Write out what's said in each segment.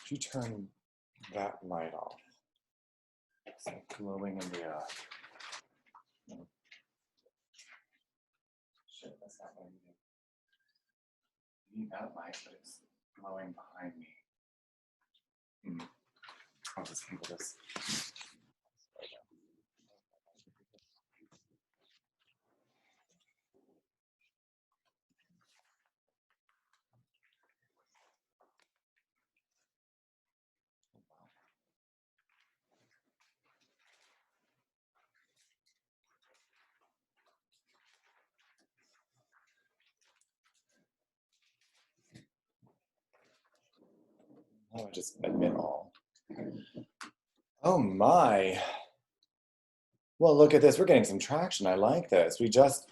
Could you turn that light off? It's like glowing in the shit, that's not what I need. I need that light, but it's glowing behind me. I'll just handle this. Oh, just admit all. Oh my. Well, look at this. We're getting some traction. I like this. We just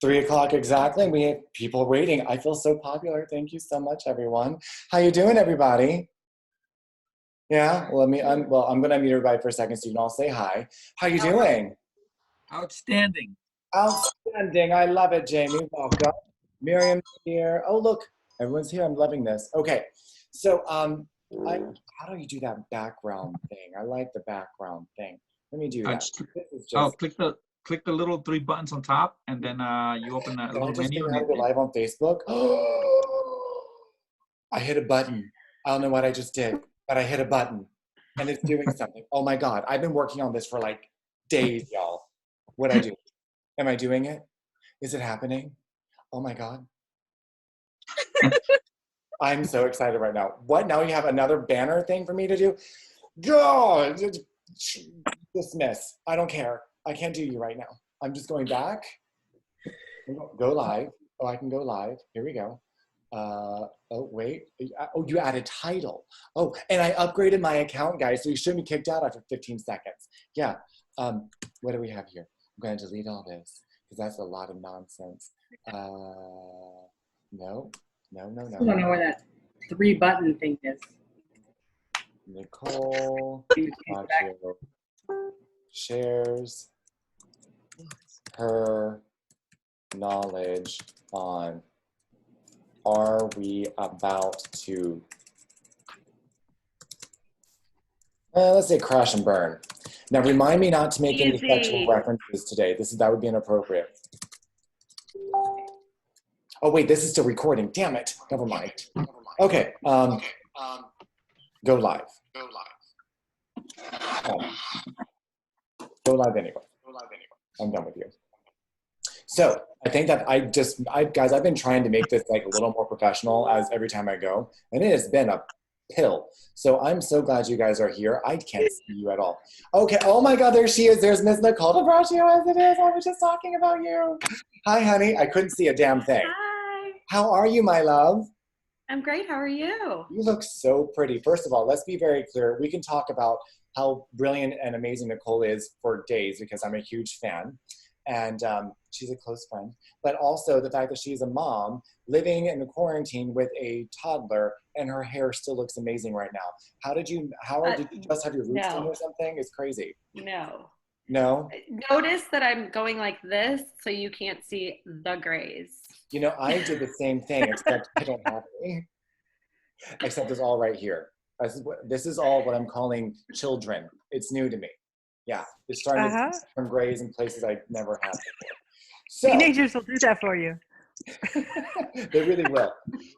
3 o'clock exactly. We have people waiting. I feel so popular. Thank you so much, everyone. How you doing, everybody? Yeah. Well, I'm going to unmute everybody for a second so you can all say hi. How you doing? Outstanding. Outstanding. I love it, Jamie. Welcome. Miriam here. Oh, look. Everyone's here. I'm loving this. Okay. So, how do you do that background thing? I like the background thing. Let me do that. This is just... click the little 3 buttons on top, and then you open a little menu. Can I just go live on Facebook? I hit a button. I don't know what I just did, but I hit a button, and it's doing something. Oh my God! I've been working on this for like days, y'all. What'd I do? Am I doing it? Is it happening? Oh my God! I'm so excited right now. What? Now you have another banner thing for me to do? Go! Dismiss. I don't care. I can't do you right now. I'm just going back. Go live. Oh, I can go live. Here we go. Oh, wait. Oh, you added title. Oh, and I upgraded my account, guys, so you shouldn't be kicked out after 15 seconds. Yeah. What do we have here? I'm going to delete all this because that's a lot of nonsense. No. I don't know where that 3 button thing is. Nicole shares her knowledge on Are We About to, let's say crash and burn. Now remind me not to make any sexual references today. That would be inappropriate. Oh wait, this is still recording. Damn it. Never mind. Okay. Go live. Go live anyway. I'm done with you. So I think that guys, I've been trying to make this like a little more professional as every time I go, and it has been a pill. So I'm so glad you guys are here. I can't see you at all. Okay. Oh my God, there she is. There's Miss Nicole Di Braccio as it is. I was just talking about you. Hi, honey. I couldn't see a damn thing. Hi. How are you, my love? I'm great. How are you? You look so pretty. First of all, let's be very clear. We can talk about how brilliant and amazing Nicole is for days because I'm a huge fan. And she's a close friend. But also the fact that she's a mom living in a quarantine with a toddler and her hair still looks amazing right now. Did you just have your roots done or something? It's crazy. No. No? Notice that I'm going like this so you can't see the grays. You know, I did the same thing, except I don't have any. Except it's all right here. This is all what I'm calling children. It's new to me. Yeah, it's starting to turn grays in places I never had before. So, teenagers will do that for you. They really will.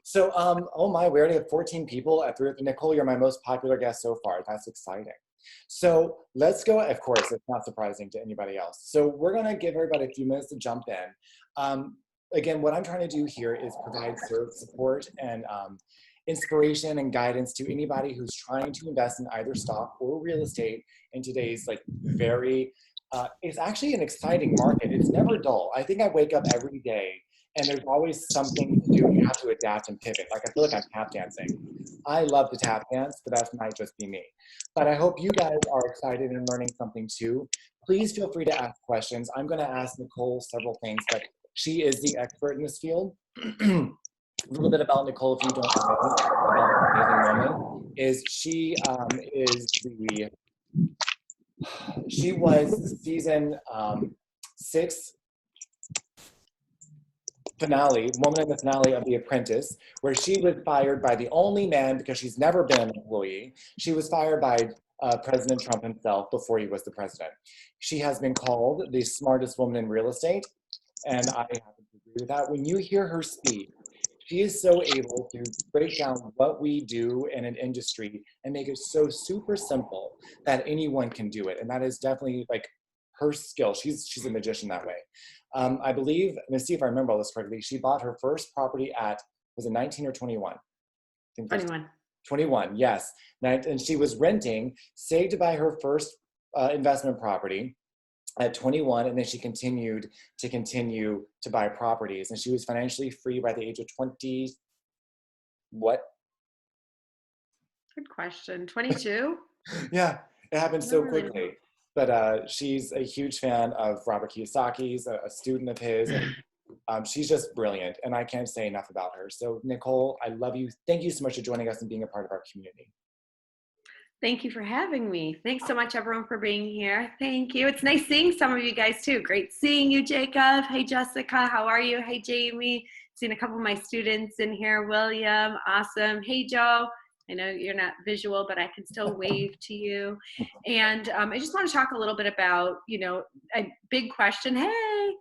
So, oh my, we already have 14 people at 3. Nicole, you're my most popular guest so far. That's exciting. So let's go. Of course, it's not surprising to anybody else. So we're going to give everybody a few minutes to jump in. Again, what I'm trying to do here is provide support and inspiration and guidance to anybody who's trying to invest in either stock or real estate in today's like it's actually an exciting market. It's never dull. I think I wake up every day and there's always something to do. You have to adapt and pivot. Like I feel like I'm tap dancing. I love to tap dance, but that might just be me. But I hope you guys are excited and learning something too. Please feel free to ask questions. I'm going to ask Nicole several things, but she is the expert in this field. A little bit about Nicole, if you don't know about this amazing woman, is she was season 6. finale, woman in the finale of The Apprentice, where she was fired by the only man because she's never been an employee. She was fired by President Trump himself before he was the president. She has been called the smartest woman in real estate, and I happen to agree with that. When you hear her speak, she is so able to break down what we do in an industry and make it so super simple that anyone can do it. And that is definitely like her skill. She's a magician that way. I believe, let me see if I remember all this correctly. She bought her first property at, was it 19 or 21? I think 21. 21, yes. And she was renting, saved to buy her first investment property at 21, and then she continued to buy properties. And she was financially free by the age of 20, what? Good question. 22? Yeah, it happened so Really? quickly. But she's a huge fan of Robert Kiyosaki's, a student of his, and she's just brilliant, and I can't say enough about her. So Nicole, I love you. Thank you so much for joining us and being a part of our community. Thank you for having me. Thanks so much, everyone, for being here. Thank you. It's nice seeing some of you guys, too. Great seeing you, Jacob. Hey, Jessica. How are you? Hey, Jamie. Seen a couple of my students in here. William. Awesome. Hey, Joe. I know you're not visual, but I can still wave to you. And I just want to talk a little bit about, a big question. Hey,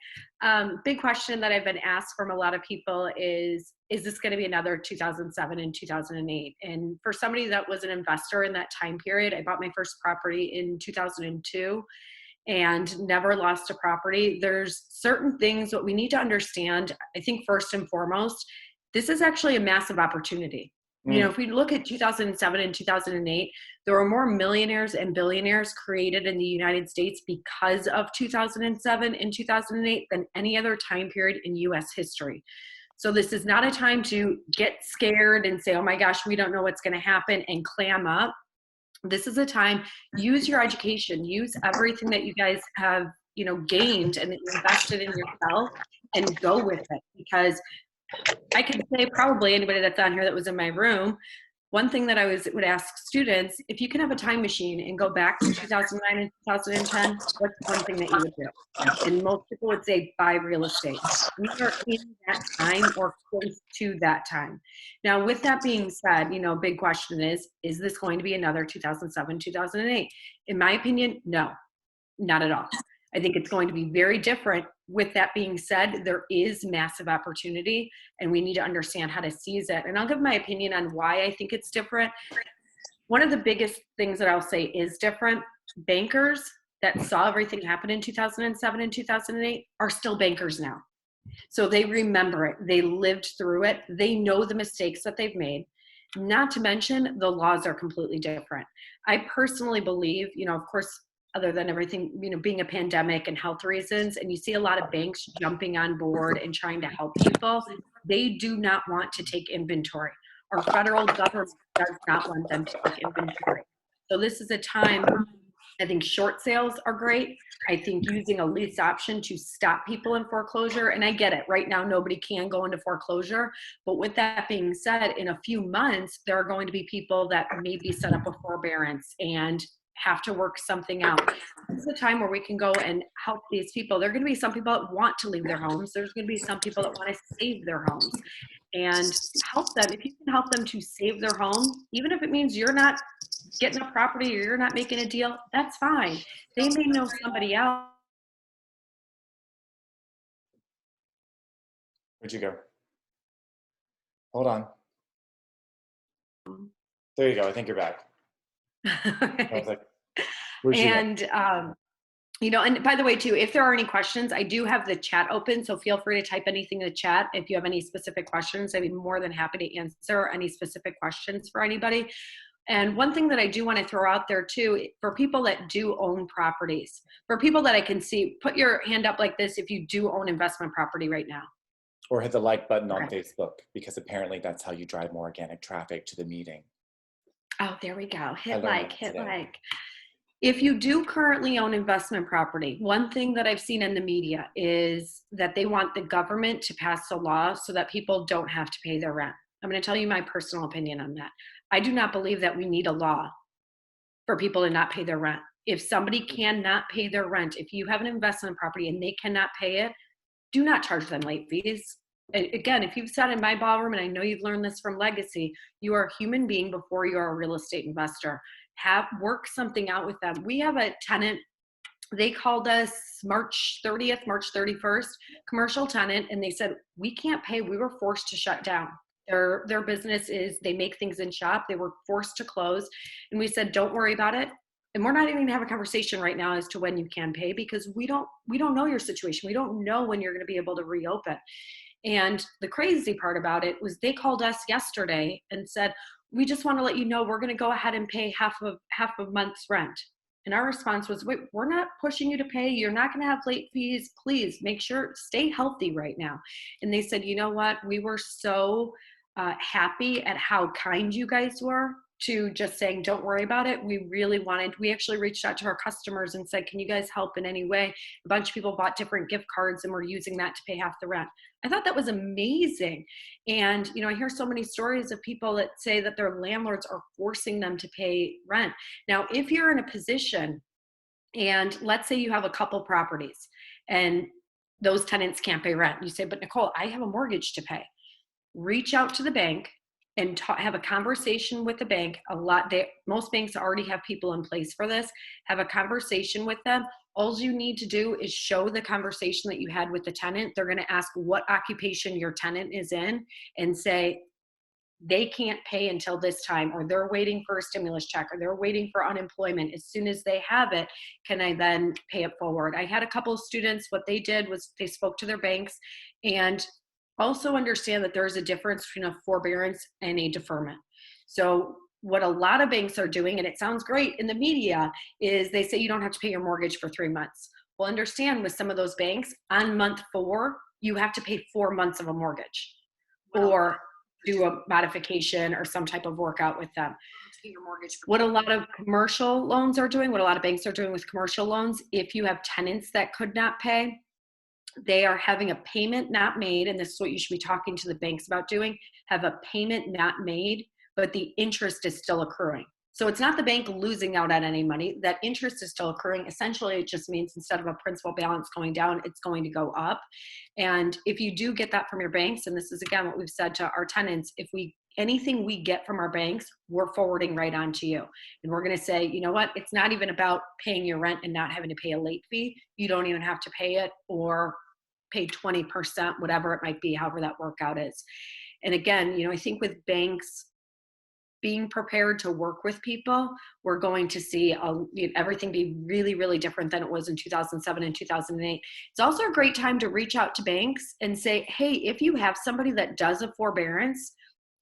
big question that I've been asked from a lot of people is this going to be another 2007 and 2008? And for somebody that was an investor in that time period, I bought my first property in 2002 and never lost a property. There's certain things that we need to understand. I think first and foremost, this is actually a massive opportunity. If we look at 2007 and 2008, there were more millionaires and billionaires created in the United States because of 2007 and 2008 than any other time period in U.S. history. So this is not a time to get scared and say, oh my gosh, we don't know what's going to happen and clam up. This is a time, use your education, use everything that you guys have, gained and invested in yourself and go with it. Because I can say probably anybody that's on here that was in my room, one thing that I would ask students, if you can have a time machine and go back to 2009 and 2010, what's one thing that you would do? And most people would say buy real estate. We are in that time or close to that time. Now, with that being said, big question is this going to be another 2007, 2008? In my opinion, no, not at all. I think it's going to be very different. With that being said, there is massive opportunity and we need to understand how to seize it. And I'll give my opinion on why I think it's different. One of the biggest things that I'll say is different. Bankers that saw everything happen in 2007 and 2008 are still bankers now. So they remember it. They lived through it. They know the mistakes that they've made. Not to mention the laws are completely different. I personally believe, of course, other than everything, being a pandemic and health reasons, and you see a lot of banks jumping on board and trying to help people, they do not want to take inventory. Our federal government does not want them to take inventory. So this is a time, I think short sales are great. I think using a lease option to stop people in foreclosure, and I get it, right now nobody can go into foreclosure, but with that being said, in a few months, there are going to be people that maybe set up a forbearance and have to work something out. This is a time where we can go and help these people. There are going to be some people that want to leave their homes. There's going to be some people that want to save their homes and help them. If you can help them to save their home, even if it means you're not getting a property or you're not making a deal, that's fine. They may know somebody else. Where'd you go? Hold on. There you go. I think you're back. I was like, where'd you go? And by the way, too, if there are any questions, I do have the chat open, so feel free to type anything in the chat. If you have any specific questions, I'd be more than happy to answer any specific questions for anybody. And one thing that I do want to throw out there, too, for people that do own properties, for people that I can see, put your hand up like this if you do own investment property right now. Or hit the like button on Facebook, because apparently that's how you drive more organic traffic to the meeting. Oh, there we go. Hit like. If you do currently own investment property, one thing that I've seen in the media is that they want the government to pass a law so that people don't have to pay their rent. I'm going to tell you my personal opinion on that. I do not believe that we need a law for people to not pay their rent. If somebody cannot pay their rent, if you have an investment property and they cannot pay it, do not charge them late fees. again, if you've sat in my ballroom, and I know you've learned this from Legacy, you are a human being before you are a real estate investor. Work something out with them. We have a tenant, they called us March 30th, March 31st, commercial tenant, and they said, we can't pay. We were forced to shut down. Their business is, they make things in shop. They were forced to close. And we said, don't worry about it. And we're not even gonna have a conversation right now as to when you can pay, because we don't know your situation. We don't know when you're gonna be able to reopen. And the crazy part about it was they called us yesterday and said, we just want to let you know we're going to go ahead and pay half a month's rent. And our response was, wait, we're not pushing you to pay. You're not going to have late fees. Please make sure, stay healthy right now. And they said, you know what? We were so happy at how kind you guys were to just saying, don't worry about it. We actually reached out to our customers and said, can you guys help in any way? A bunch of people bought different gift cards and were using that to pay half the rent. I thought that was amazing. And, you know, I hear so many stories of people that say that their landlords are forcing them to pay rent. Now, if you're in a position and let's say you have a couple properties and those tenants can't pay rent, you say, but Nicole, I have a mortgage to pay. Reach out to the bank and have a conversation with the bank. Most banks already have people in place for this. Have a conversation with them. All you need to do is show the conversation that you had with the tenant. They're going to ask what occupation your tenant is in and say they can't pay until this time, or they're waiting for a stimulus check, or they're waiting for unemployment. As soon as they have it, can I then pay it forward? I had a couple of students, what they did was they spoke to their banks, and also understand that there's a difference between a forbearance and a deferment. So what a lot of banks are doing, and it sounds great in the media, is they say you don't have to pay your mortgage for 3 months. Well, understand with some of those banks, on month 4, you have to pay 4 months of a mortgage or do a modification or some type of workout with them. What a lot of commercial loans are doing, what a lot of banks are doing with commercial loans, if you have tenants that could not pay, they are having a payment not made, and this is what you should be talking to the banks about doing, have a payment not made, but the interest is still accruing. So it's not the bank losing out on any money, that interest is still accruing. Essentially, it just means instead of a principal balance going down, it's going to go up. And if you do get that from your banks, and this is again what we've said to our tenants, anything we get from our banks, we're forwarding right on to you. And we're going to say, you know what, it's not even about paying your rent and not having to pay a late fee. You don't even have to pay it, or pay 20%, whatever it might be, however that workout is. And again, you know, I think with banks being prepared to work with people, we're going to see everything be really, really different than it was in 2007 and 2008. It's also a great time to reach out to banks and say, hey, if you have somebody that does a forbearance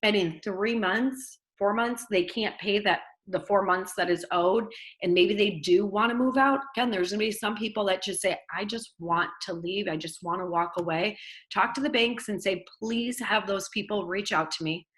and in 4 months, they can't pay the 4 months that is owed, and maybe they do want to move out. Again, there's going to be some people that just say, I just want to leave. I just want to walk away. Talk to the banks and say, please have those people reach out to me.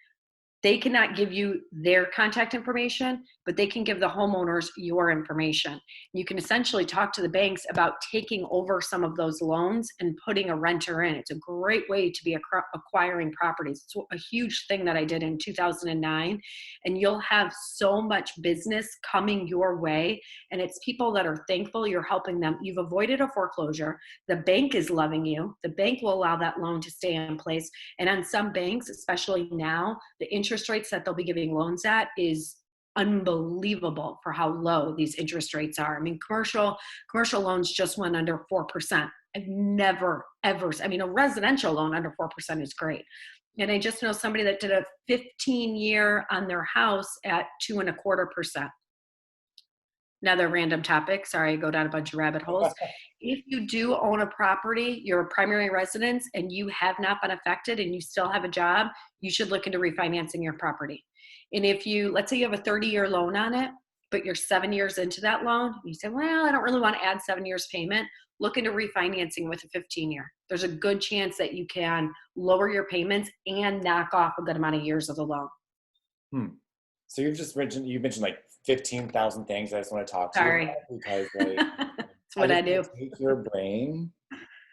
They cannot give you their contact information, but they can give the homeowners your information. You can essentially talk to the banks about taking over some of those loans and putting a renter in. It's a great way to be acquiring properties. It's a huge thing that I did in 2009, and you'll have so much business coming your way, and it's people that are thankful you're helping them. You've avoided a foreclosure. The bank is loving you. The bank will allow that loan to stay in place. And on some banks, especially now, the interest rates that they'll be giving loans at is unbelievable for how low these interest rates are. I mean, commercial loans just went under 4%. I've never, ever, a residential loan under 4% is great. And I just know somebody that did a 15-year on their house at 2.25%. Another random topic. Sorry, I go down a bunch of rabbit holes. If you do own a property, you're a primary residence, and you have not been affected and you still have a job, you should look into refinancing your property. And if let's say you have a 30-year loan on it, but you're 7 years into that loan, and you say, well, I don't really want to add 7 years payment, look into refinancing with a 15-year. There's a good chance that you can lower your payments and knock off a good amount of years of the loan. So you mentioned like 15,000 things I just want to talk to Sorry. you about, because like That's what I do. Take your brain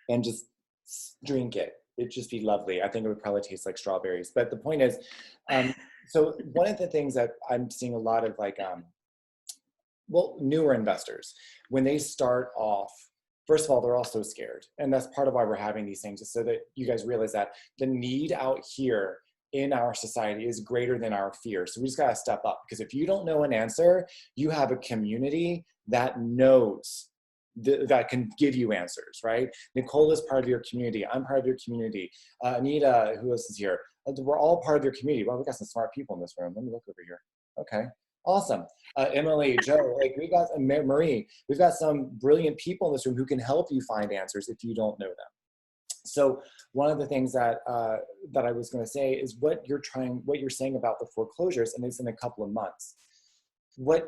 and just drink it. It'd just be lovely. I think it would probably taste like strawberries. But the point is, so one of the things that I'm seeing a lot of newer investors, when they start off, first of all, they're all so scared. And that's part of why we're having these things, is so that you guys realize that the need out here in our society is greater than our fear. So we just gotta step up, because if you don't know an answer, you have a community that knows, that can give you answers, right? Nicole is part of your community. I'm part of your community. Anita, who else is here? We're all part of your community. Well, we got some smart people in this room. Let me look over here. Okay, awesome. Emily, Joe, like we got Marie. We've got some brilliant people in this room who can help you find answers if you don't know them. So one of the things that that I was going to say is what you're saying about the foreclosures, and it's in a couple of months. What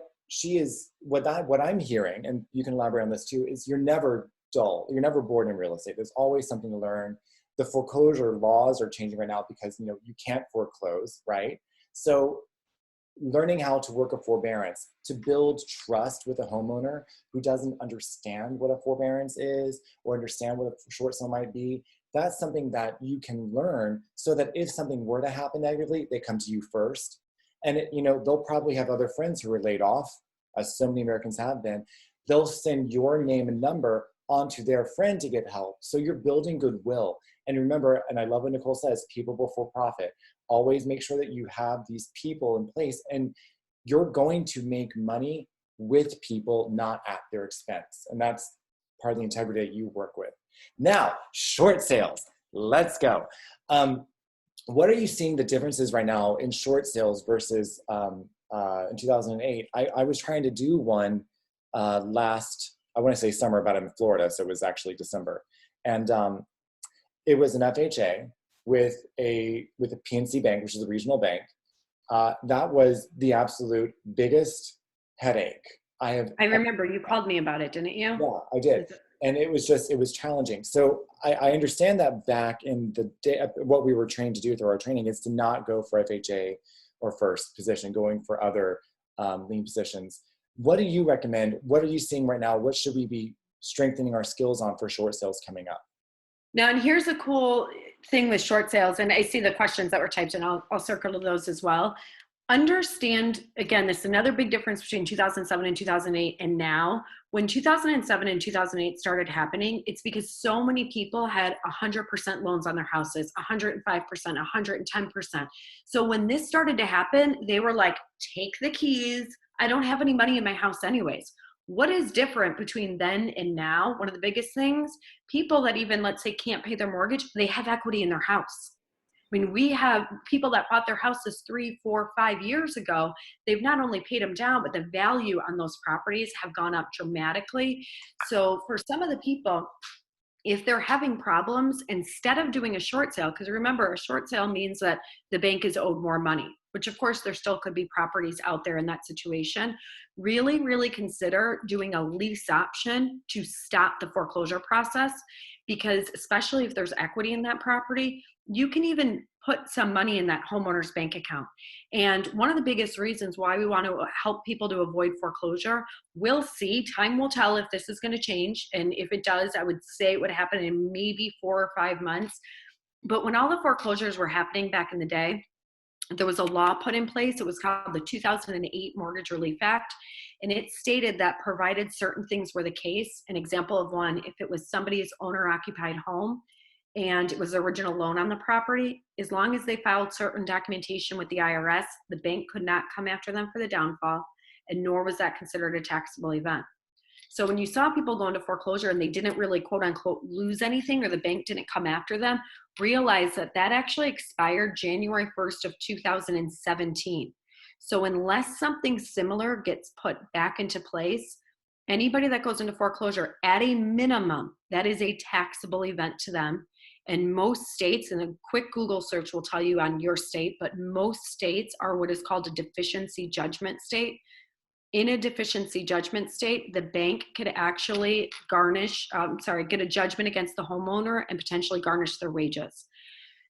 I'm hearing, and you can elaborate on this too, is you're never dull. You're never bored in real estate. There's always something to learn. The foreclosure laws are changing right now because, you know, you can't foreclose, right? So learning how to work a forbearance, to build trust with a homeowner who doesn't understand what a forbearance is or understand what a short sale might be, that's something that you can learn, so that if something were to happen negatively, they come to you first. And you know, they'll probably have other friends who were laid off, as so many Americans have been. They'll send your name and number onto their friend to get help. So you're building goodwill. And remember, and I love what Nicole says, people before profit. Always make sure that you have these people in place, and you're going to make money with people, not at their expense. And that's part of the integrity that you work with. Now, short sales, let's go. What are you seeing the differences right now in short sales versus in 2008? I was trying to do one last, I want to say summer, but I'm in Florida, so it was actually December. And it was an FHA with a PNC bank, which is a regional bank. That was the absolute biggest headache I remember you called me about it, didn't you? Yeah, I did. And it was challenging. So I understand that back in the day, what we were trained to do through our training is to not go for FHA or first position, going for other lien positions. What do you recommend? What are you seeing right now? What should we be strengthening our skills on for short sales coming up? Now, and here's a cool thing with short sales, and I see the questions that were typed in. I'll circle to those as well. Understand, again, this is another big difference between 2007 and 2008 and now. When 2007 and 2008 started happening, it's because so many people had 100% loans on their houses, 105%, 110%. So when this started to happen, they were like, take the keys. I don't have any money in my house anyways. What is different between then and now? One of the biggest things, people that even, let's say, can't pay their mortgage, they have equity in their house. I mean, we have people that bought their houses 3, 4, 5 years ago. They've not only paid them down, but the value on those properties have gone up dramatically. So for some of the people, if they're having problems, instead of doing a short sale, because remember, a short sale means that the bank is owed more money, which of course there still could be properties out there in that situation. Really, really consider doing a lease option to stop the foreclosure process, because especially if there's equity in that property, you can even put some money in that homeowner's bank account. And one of the biggest reasons why we want to help people to avoid foreclosure, we'll see, time will tell if this is going to change. And if it does, I would say it would happen in maybe 4 or 5 months. But when all the foreclosures were happening back in the day, there was a law put in place. It was called the 2008 Mortgage Relief Act. And it stated that provided certain things were the case, an example of one, if it was somebody's owner-occupied home and it was the original loan on the property, as long as they filed certain documentation with the IRS, the bank could not come after them for the downfall, and nor was that considered a taxable event. So when you saw people go into foreclosure and they didn't really, quote unquote, lose anything, or the bank didn't come after them, realize that that actually expired January 1st of 2017. So unless something similar gets put back into place, anybody that goes into foreclosure, at a minimum, that is a taxable event to them. And most states, and a quick Google search will tell you on your state, but most states are what is called a deficiency judgment state. In a deficiency judgment state, the bank could actually get a judgment against the homeowner and potentially garnish their wages.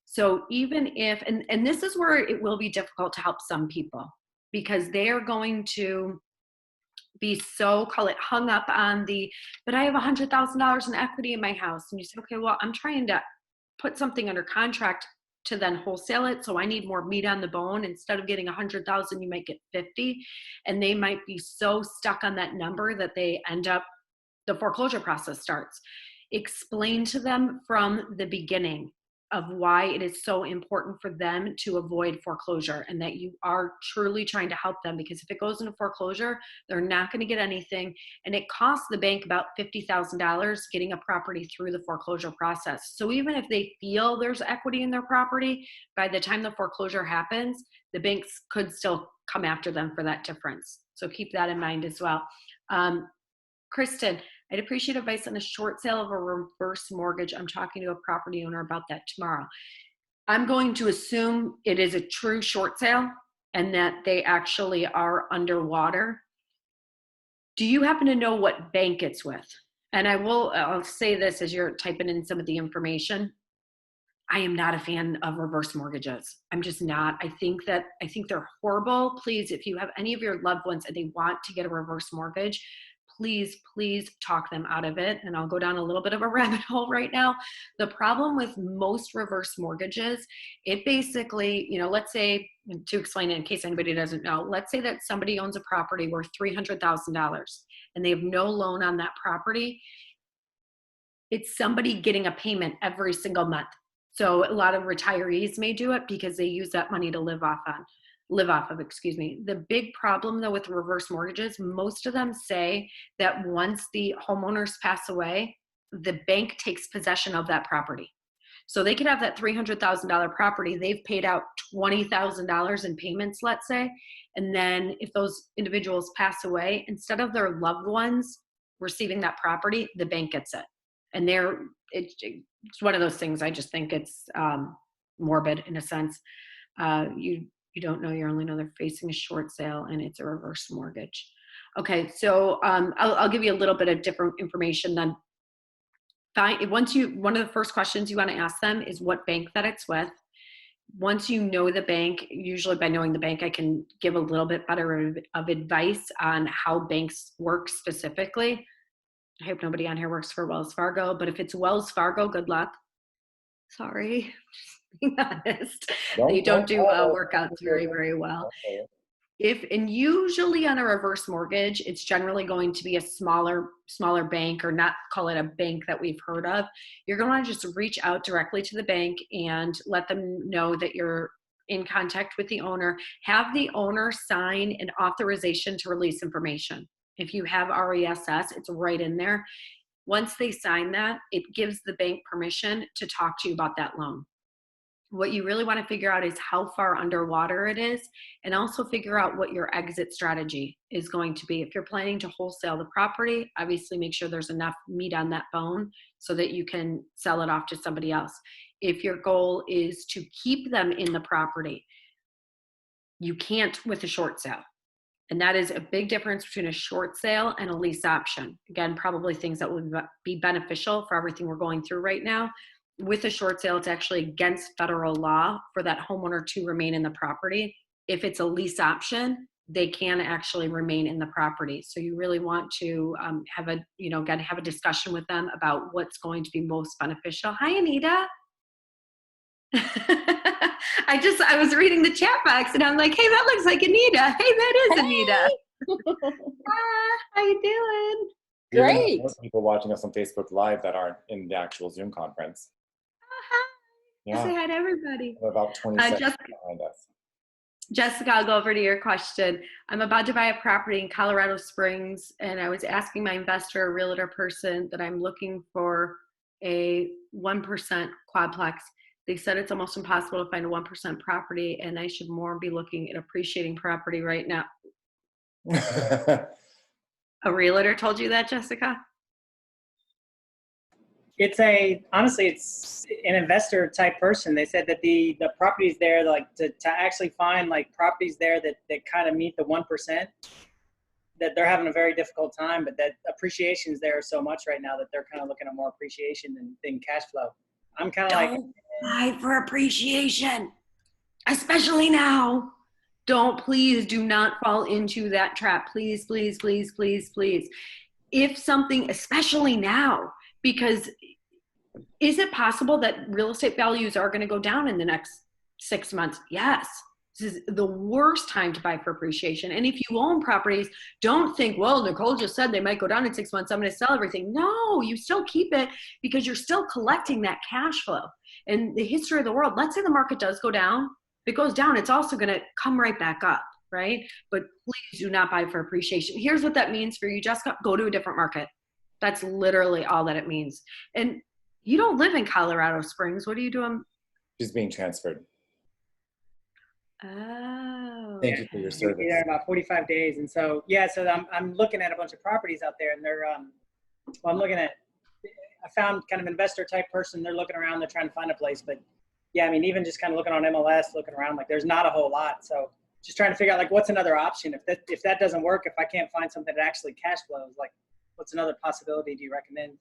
So even if, and this is where it will be difficult to help some people, because they are going to be so, call it, hung up on but I have $100,000 in equity in my house. And you say, okay, well, I'm trying to put something under contract to then wholesale it. So I need more meat on the bone. Instead of getting 100,000, you might get 50. And they might be so stuck on that number that they end up the foreclosure process starts. Explain to them from the beginning of why it is so important for them to avoid foreclosure, and that you are truly trying to help them, because if it goes into foreclosure, they're not going to get anything. And it costs the bank about $50,000 getting a property through the foreclosure process. So even if they feel there's equity in their property, by the time the foreclosure happens, the banks could still come after them for that difference. So keep that in mind as well. Kristen, I'd appreciate advice on a short sale of a reverse mortgage. I'm talking to a property owner about that tomorrow. I'm going to assume it is a true short sale and that they actually are underwater. Do you happen to know what bank it's with? And I'll say this as you're typing in some of the information. I am not a fan of reverse mortgages. I'm just not. I think they're horrible. Please, if you have any of your loved ones and they want to get a reverse mortgage, please talk them out of it. And I'll go down a little bit of a rabbit hole right now. The problem with most reverse mortgages, it basically, let's say, to explain it in case anybody doesn't know, let's say that somebody owns a property worth $300,000 and they have no loan on that property. It's somebody getting a payment every single month. So a lot of retirees may do it because they use that money to live off of. The big problem though with reverse mortgages, most of them say that once the homeowners pass away, the bank takes possession of that property. So they could have that $300,000 property. They've paid out $20,000 in payments, let's say. And then if those individuals pass away, instead of their loved ones receiving that property, the bank gets it. And it's one of those things. I just think it's morbid in a sense. You don't know, you only know they're facing a short sale and it's a reverse mortgage. Okay, so I'll give you a little bit of different information then. One of the first questions you want to ask them is what bank that it's with. Once you know the bank, usually by knowing the bank, I can give a little bit better of advice on how banks work specifically. I hope nobody on here works for Wells Fargo, but if it's Wells Fargo, good luck. Sorry. Being honest, they don't do workouts very, very well. And usually on a reverse mortgage, it's generally going to be a smaller bank, or not call it a bank that we've heard of. You're going to just reach out directly to the bank and let them know that you're in contact with the owner. Have the owner sign an authorization to release information. If you have RESS, it's right in there. Once they sign that, it gives the bank permission to talk to you about that loan. What you really want to figure out is how far underwater it is, and also figure out what your exit strategy is going to be. If you're planning to wholesale the property, obviously make sure there's enough meat on that bone so that you can sell it off to somebody else. If your goal is to keep them in the property, you can't with a short sale. And that is a big difference between a short sale and a lease option. Again, probably things that would be beneficial for everything we're going through right now. With a short sale, it's actually against federal law for that homeowner to remain in the property. If it's a lease option, they can actually remain in the property. So you really want to have a discussion with them about what's going to be most beneficial. Hi, Anita. I was reading the chat box and I'm like, hey, that looks like Anita. Hey, that is Anita. How you doing? Great. More people watching us on Facebook Live that aren't in the actual Zoom conference. Hi. Yeah. Say hi to everybody. About 20 seconds behind us. Jessica, I'll go over to your question. I'm about to buy a property in Colorado Springs, and I was asking my investor, a realtor person, that I'm looking for a 1% quadplex. They said it's almost impossible to find a 1% property, and I should more be looking at appreciating property right now. A realtor told you that, Jessica? Honestly, it's an investor type person. They said that the properties there, like to actually find like properties there that kind of meet the 1%, that they're having a very difficult time, but that appreciation's there so much right now that they're kind of looking at more appreciation than cash flow. I'm kind of like, fight for appreciation, especially now. Please do not fall into that trap. Please, please, please, please, please. If something, especially now, because is it possible that real estate values are going to go down in the next 6 months? Yes. This is the worst time to buy for appreciation. And if you own properties, don't think, well, Nicole just said they might go down in 6 months, I'm going to sell everything. No, you still keep it because you're still collecting that cash flow. In the history of the world, let's say the market does go down. If it goes down, it's also going to come right back up, right? But please do not buy for appreciation. Here's what that means for you, Jessica. Go to a different market. That's literally all that it means. And you don't live in Colorado Springs. What are you doing? She's being transferred. Oh. Thank you for your service. Be there in about 45 days. And so, yeah, so I'm looking at a bunch of properties out there, and they're, well, I'm looking at, I found kind of investor type person. They're looking around, they're trying to find a place. But yeah, I mean, even just kind of looking on MLS, looking around, like there's not a whole lot. So just trying to figure out like what's another option. If that doesn't work, if I can't find something that actually cash flows, like what's another possibility do you recommend?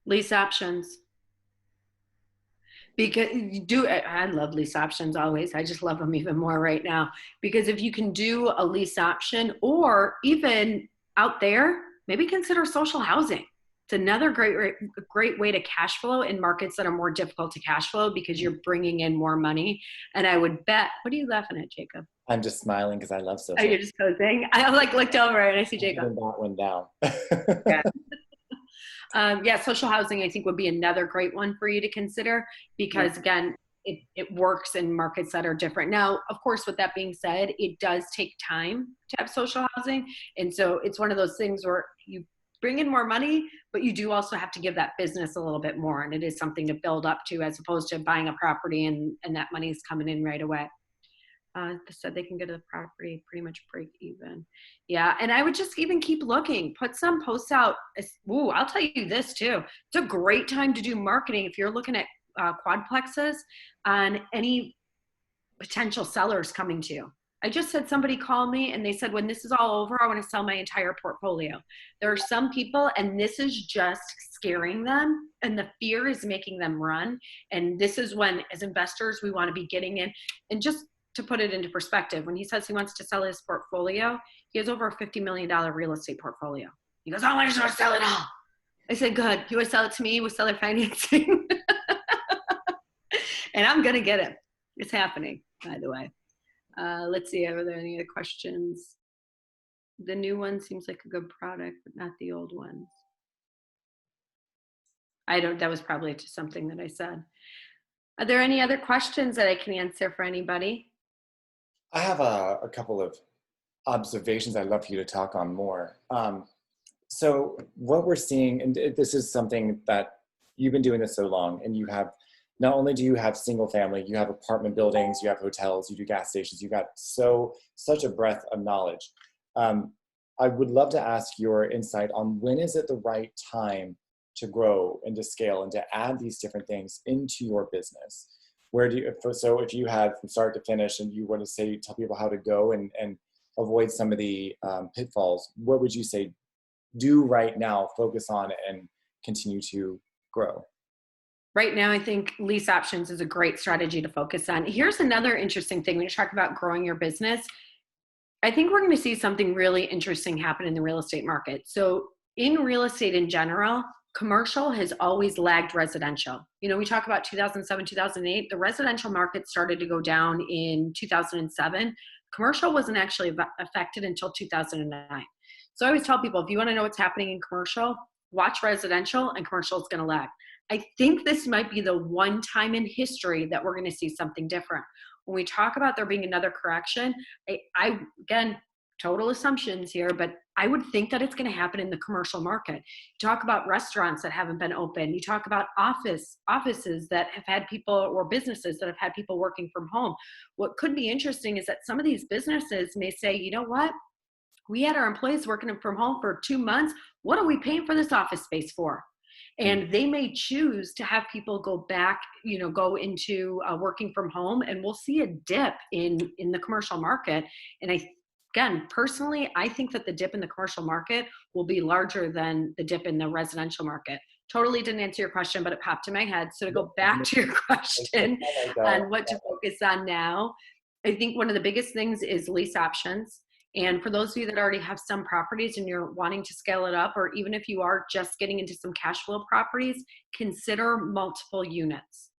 Lease options. Because you do, I love lease options always. I just love them even more right now. Because if you can do a lease option, or even out there, maybe consider social housing. It's another great way to cash flow in markets that are more difficult to cash flow because you're bringing in more money. And I would bet, what are you laughing at, Jacob? I'm just smiling because I love social. Oh, you're just posing. I like looked over and I see Jacob. Even that went down. Yeah. Yeah, social housing, I think, would be another great one for you to consider because, again, it works in markets that are different. Now, of course, with that being said, it does take time to have social housing. And so it's one of those things where you bring in more money, but you do also have to give that business a little bit more. And it is something to build up to as opposed to buying a property and that money is coming in right away. They said they can get a property pretty much break even. Yeah, and I would just even keep looking. Put some posts out. Ooh, I'll tell you this too. It's a great time to do marketing if you're looking at quadplexes on any potential sellers coming to you. I just had somebody call me and they said, when this is all over, I want to sell my entire portfolio. There are some people, and this is just scaring them, and the fear is making them run. And this is when, as investors, we want to be getting in and just to put it into perspective, when he says he wants to sell his portfolio, he has over a $50 million real estate portfolio. He goes, oh, I just want to sell it all. I said, good. You want to sell it to me with seller financing? And I'm going to get it. It's happening, by the way. Let's see. Are there any other questions? The new one seems like a good product, but not the old ones. That was probably just something that I said. Are there any other questions that I can answer for anybody? I have a couple of observations I'd love for you to talk on more. So what we're seeing, and this is something that you've been doing this so long, and you have, not only do you have single family, you have apartment buildings, you have hotels, you do gas stations, you've got such a breadth of knowledge. I would love to ask your insight on when is it the right time to grow and to scale and to add these different things into your business? Where do you, so if you had from start to finish and you want to tell people how to go and avoid some of the pitfalls, what would you say do right now, focus on and continue to grow? Right now, I think lease options is a great strategy to focus on. Here's another interesting thing. When you talk about growing your business, I think we're going to see something really interesting happen in the real estate market. So in real estate in general, commercial has always lagged residential. You know, we talk about 2007, 2008, the residential market started to go down in 2007. Commercial wasn't actually affected until 2009. So I always tell people, if you want to know what's happening in commercial, watch residential, and commercial is going to lag. I think this might be the one time in history that we're going to see something different. When we talk about there being another correction, I again, total assumptions here, but I would think that it's going to happen in the commercial market. You talk about restaurants that haven't been open. You talk about offices that have had people, or businesses that have had people working from home. What could be interesting is that some of these businesses may say, you know what? We had our employees working from home for 2 months. What are we paying for this office space for? And they may choose to have people go back, go into working from home, and we'll see a dip in the commercial market. And again, personally, I think that the dip in the commercial market will be larger than the dip in the residential market. Totally didn't answer your question, but it popped in my head. So to go back to your question on what to focus on now, I think one of the biggest things is lease options. And for those of you that already have some properties and you're wanting to scale it up, or even if you are just getting into some cash flow properties, consider multiple units.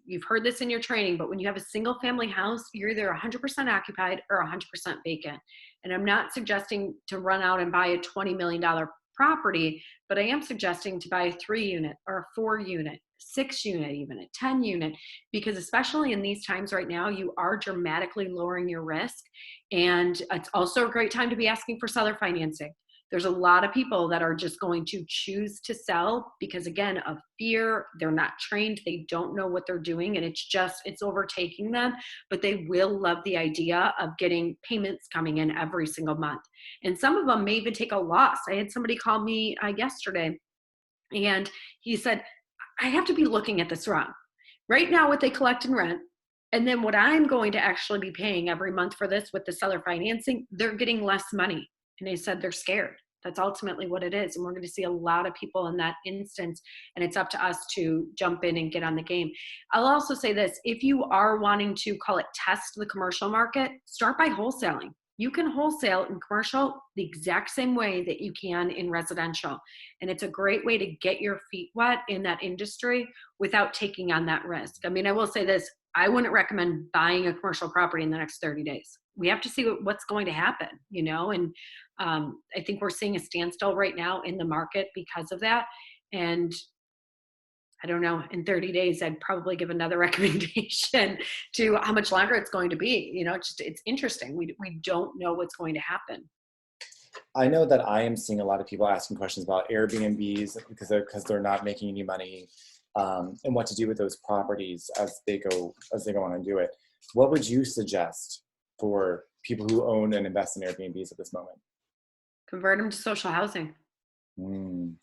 you've heard this in your training, but when you have a single family house, you're either 100% occupied or 100% vacant. And I'm not suggesting to run out and buy a $20 million property, but I am suggesting to buy a 3-unit or a 4-unit, 6-unit, even a 10-unit, because especially in these times right now, you are dramatically lowering your risk. And it's also a great time to be asking for seller financing. There's a lot of people that are just going to choose to sell because, again, of fear. They're not trained. They don't know what they're doing, and it's overtaking them. But they will love the idea of getting payments coming in every single month. And some of them may even take a loss. I had somebody call me yesterday, and he said, I have to be looking at this wrong. Right now, what they collect in rent, and then what I'm going to actually be paying every month for this with the seller financing, they're getting less money. And they said they're scared. That's ultimately what it is. And we're going to see a lot of people in that instance. And it's up to us to jump in and get on the game. I'll also say this. If you are wanting to call it test the commercial market, start by wholesaling. You can wholesale in commercial the exact same way that you can in residential. And it's a great way to get your feet wet in that industry without taking on that risk. I mean, I will say this. I wouldn't recommend buying a commercial property in the next 30 days. We have to see what's going to happen, and I think we're seeing a standstill right now in the market because of that. And I don't know, in 30 days, I'd probably give another recommendation to how much longer it's going to be. It's interesting. We don't know what's going to happen. I know that I am seeing a lot of people asking questions about Airbnbs because they're not making any money, and what to do with those properties as they go on and do it. What would you suggest for people who own and invest in Airbnbs at this moment? Convert them to social housing. I mean,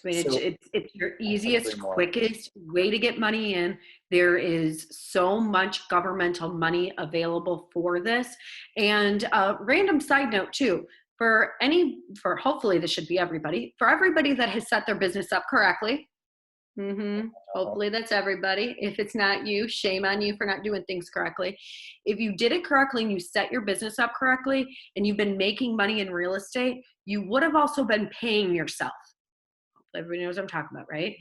it's your easiest, quickest way to get money in. There is so much governmental money available for this. And random side note too, for hopefully this should be everybody, for everybody that has set their business up correctly. Hopefully that's everybody. If it's not you, shame on you for not doing things correctly. If you did it correctly and you set your business up correctly and you've been making money in real estate, you would have also been paying yourself. Everybody knows what I'm talking about, right?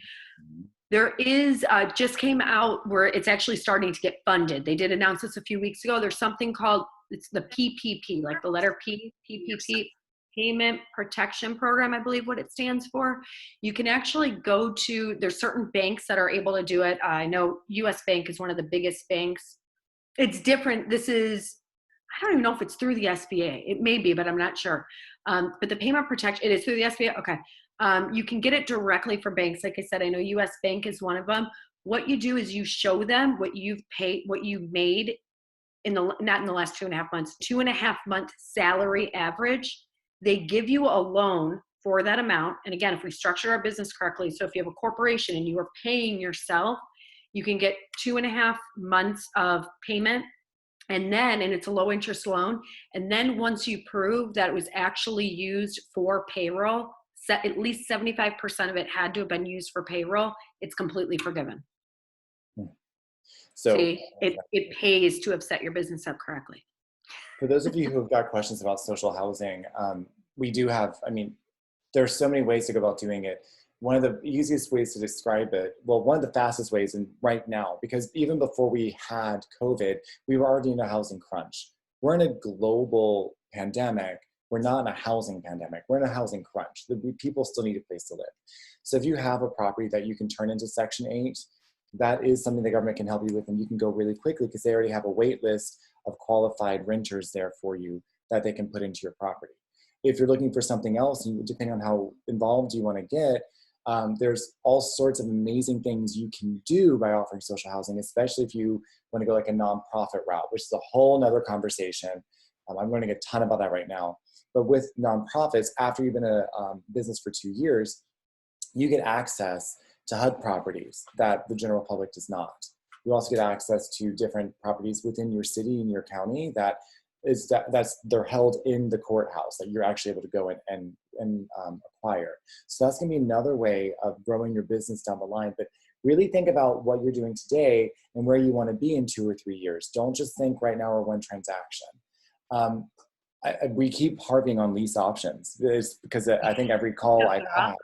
There is just came out where it's actually starting to get funded. They did announce this a few weeks ago. There's something called, it's the PPP, like the letter P, PPP, Payment Protection Program, I believe what it stands for. You can actually go to, there's certain banks that are able to do it. I know US Bank is one of the biggest banks. It's different. I don't even know if it's through the SBA. It may be, but I'm not sure. But the payment protection, it is through the SBA. Okay. You can get it directly from banks. Like I said, I know US Bank is one of them. What you do is you show them what you've paid, what you've made not in the last 2.5 months, 2.5 month salary average. They give you a loan for that amount. And again, if we structure our business correctly, so if you have a corporation and you are paying yourself, you can get 2.5 months of payment. And it's a low interest loan. And then once you prove that it was actually used for payroll, at least 75% of it had to have been used for payroll, it's completely forgiven. So see, it pays to have set your business up correctly. For those of you who have got questions about social housing, we do have, there are so many ways to go about doing it. One of the easiest ways to describe it, well, one of the fastest ways, and right now, because even before we had COVID, we were already in a housing crunch. We're in a global pandemic. We're not in a housing pandemic. We're in a housing crunch. People still need a place to live. So if you have a property that you can turn into Section 8, that is something the government can help you with, and you can go really quickly because they already have a wait list of qualified renters there for you that they can put into your property. If you're looking for something else, depending on how involved you want to get, there's all sorts of amazing things you can do by offering social housing, especially if you want to go like a nonprofit route, which is a whole nother conversation. I'm learning a ton about that right now. But with nonprofits, after you've been in a business for 2 years, you get access to HUD properties that the general public does not. You also get access to different properties within your city and your county they're held in the courthouse that you're actually able to go and acquire. So that's going to be another way of growing your business down the line. But really think about what you're doing today and where you want to be in 2 or 3 years. Don't just think right now or one transaction. We keep harping on lease options because I think every call I have,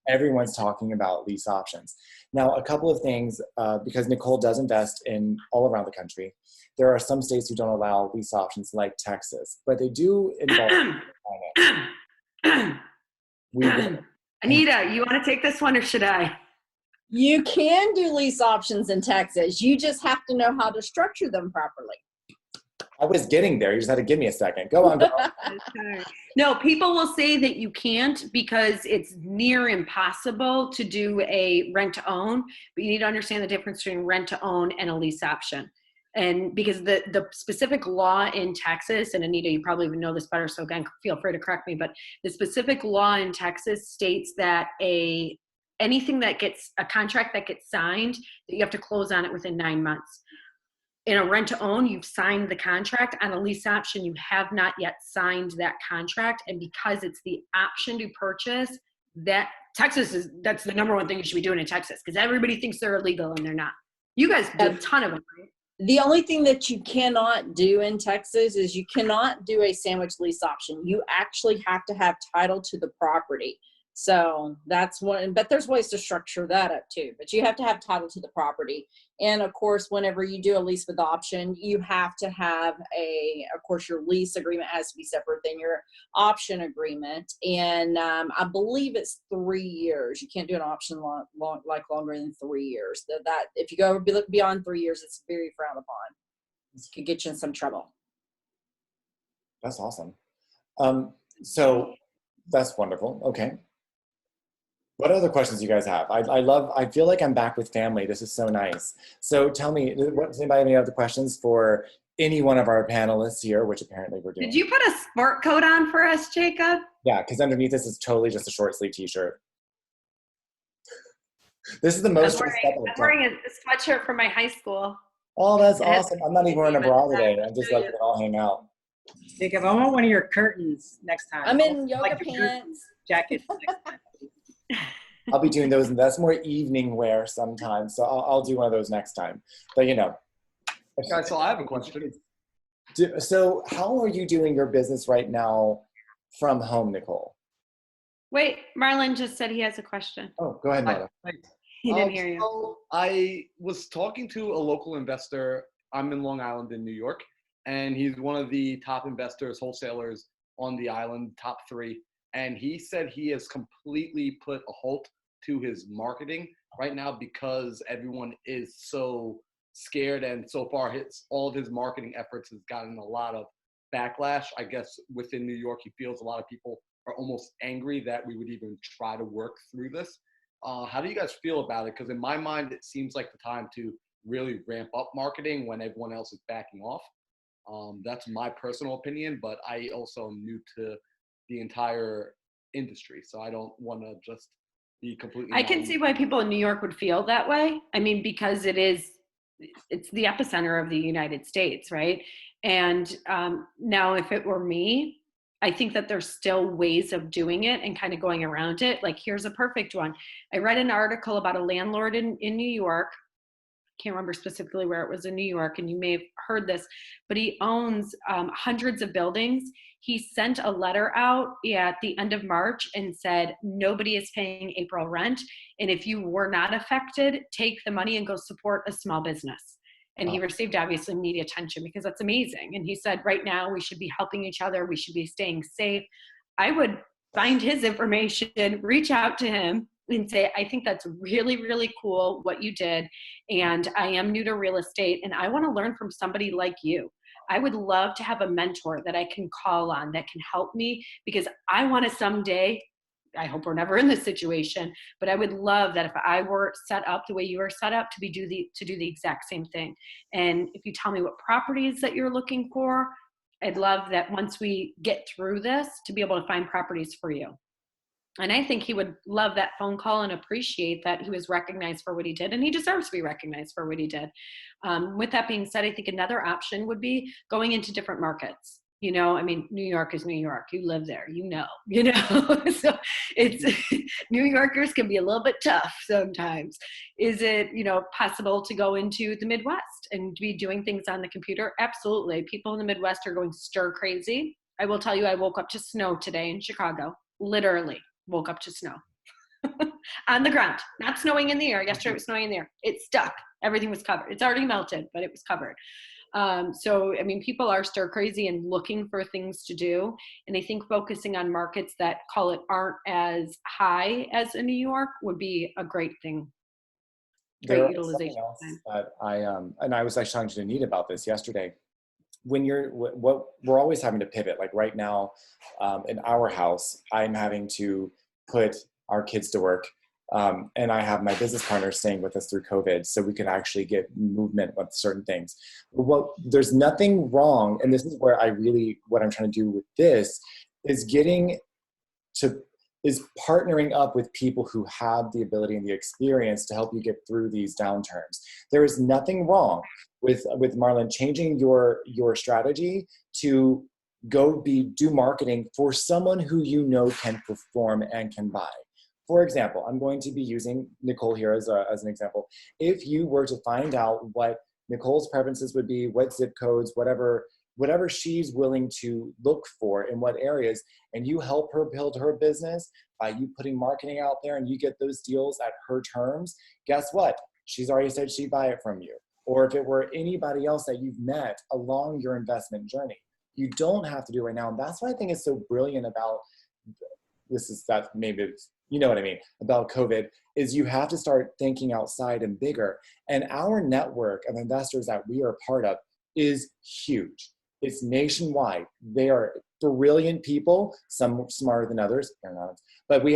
everyone's talking about lease options. Now, a couple of things, because Nicole does invest in all around the country, there are some states who don't allow lease options like Texas, but they do involve finance. We will. Anita, you want to take this one or should I? You can do lease options in Texas. You just have to know how to structure them properly. I was getting there. You just had to give me a second. Go on, girl. No, people will say that you can't because it's near impossible to do a rent to own, but you need to understand the difference between rent to own and a lease option. And because the specific law in Texas, and Anita, you probably would know this better, so again, feel free to correct me, but the specific law in Texas states that anything that gets, a contract that gets signed, that you have to close on it within 9 months. In a rent to own, you've signed the contract. On a lease option, you have not yet signed that contract. And because it's the option to purchase, that's the number one thing you should be doing in Texas, because everybody thinks they're illegal and they're not. You guys do a ton of them, right? The only thing that you cannot do in Texas is you cannot do a sandwich lease option. You actually have to have title to the property. So that's one, but there's ways to structure that up too, but you have to have title to the property. And of course, whenever you do a lease with option, you have to have of course, your lease agreement has to be separate than your option agreement. And I believe it's 3 years. You can't do an option longer than 3 years. That if you go beyond 3 years, it's very frowned upon. It could get you in some trouble. That's awesome. So that's wonderful. Okay. What other questions do you guys have? I feel like I'm back with family. This is so nice. So tell me, does anybody have any other questions for any one of our panelists here, which apparently we're doing? Did you put a sport coat on for us, Jacob? Yeah, because underneath this is totally just a short sleeve t-shirt. This is the most. I'm wearing a sweatshirt from my high school. Oh, that's awesome. I'm not even wearing a bra today. I'm just letting it all hang out. Jacob, I want one of your curtains next time. I'm in yoga pants. Jacket next time. I'll be doing those, and that's more evening wear sometimes. So I'll do one of those next time. But you know. Guys, so I have a question. So how are you doing your business right now from home, Nicole? Wait, Marlon just said he has a question. Oh, go ahead, Marla. He didn't hear you. So I was talking to a local investor. I'm in Long Island in New York, and he's one of the top investors, wholesalers on the island, top 3. And he said he has completely put a halt to his marketing right now because everyone is so scared, and so far all of his marketing efforts has gotten a lot of backlash. I guess within New York, he feels a lot of people are almost angry that we would even try to work through this. How do you guys feel about it? Because in my mind, it seems like the time to really ramp up marketing when everyone else is backing off. That's my personal opinion, but I also am new to the entire industry, so I don't want to just be completely. I can see why people in New York would feel that way. I mean, because it's the epicenter of the United States, right? And now if it were me, I think that there's still ways of doing it and kind of going around it. Like, here's a perfect one. I read an article about a landlord in New York. Can't remember specifically where it was in New York, and you may have heard this, but he owns hundreds of buildings. He sent a letter out at the end of March and said, nobody is paying April rent. And if you were not affected, take the money and go support a small business. And he received obviously media attention because that's amazing. And he said, right now we should be helping each other. We should be staying safe. I would find his information, reach out to him and say, I think that's really, really cool what you did. And I am new to real estate and I want to learn from somebody like you. I would love to have a mentor that I can call on that can help me, because I want to someday, I hope we're never in this situation, but I would love that if I were set up the way you are set up to do the exact same thing. And if you tell me what properties that you're looking for, I'd love that once we get through this to be able to find properties for you. And I think he would love that phone call and appreciate that he was recognized for what he did, and he deserves to be recognized for what he did. With that being said, I think another option would be going into different markets. You know, I mean, New York is New York. You live there, you know. So New Yorkers can be a little bit tough sometimes. Is it, possible to go into the Midwest and be doing things on the computer? Absolutely. People in the Midwest are going stir crazy. I will tell you, I woke up to snow today in Chicago, literally. Woke up to snow. on the ground, not snowing in the air. Yesterday it was snowing in the air. It stuck. Everything was covered. It's already melted, but it was covered. So, I mean, people are stir crazy and looking for things to do. And I think focusing on markets that call it aren't as high as in New York would be a great thing. There Great is something utilization. else that I was actually talking to Anita about this yesterday. When what we're always having to pivot, like right now in our house, I'm having to put our kids to work. And I have my business partner staying with us through COVID, so we can actually get movement with certain things. There's nothing wrong, and this is where what I'm trying to do with this is partnering up with people who have the ability and the experience to help you get through these downturns. There is nothing wrong with Marlon changing your strategy to go do marketing for someone who you know can perform and can buy. For example, I'm going to be using Nicole here as an example. If you were to find out what Nicole's preferences would be, what zip codes, whatever she's willing to look for in what areas, and you help her build her business by you putting marketing out there and you get those deals at her terms, guess what? She's already said she'd buy it from you. Or if it were anybody else that you've met along your investment journey. You don't have to do it right now. And that's what I think is so brilliant about you know what I mean, about COVID, is you have to start thinking outside and bigger. And our network of investors that we are part of is huge. It's nationwide. They are brilliant people, some smarter than others, but we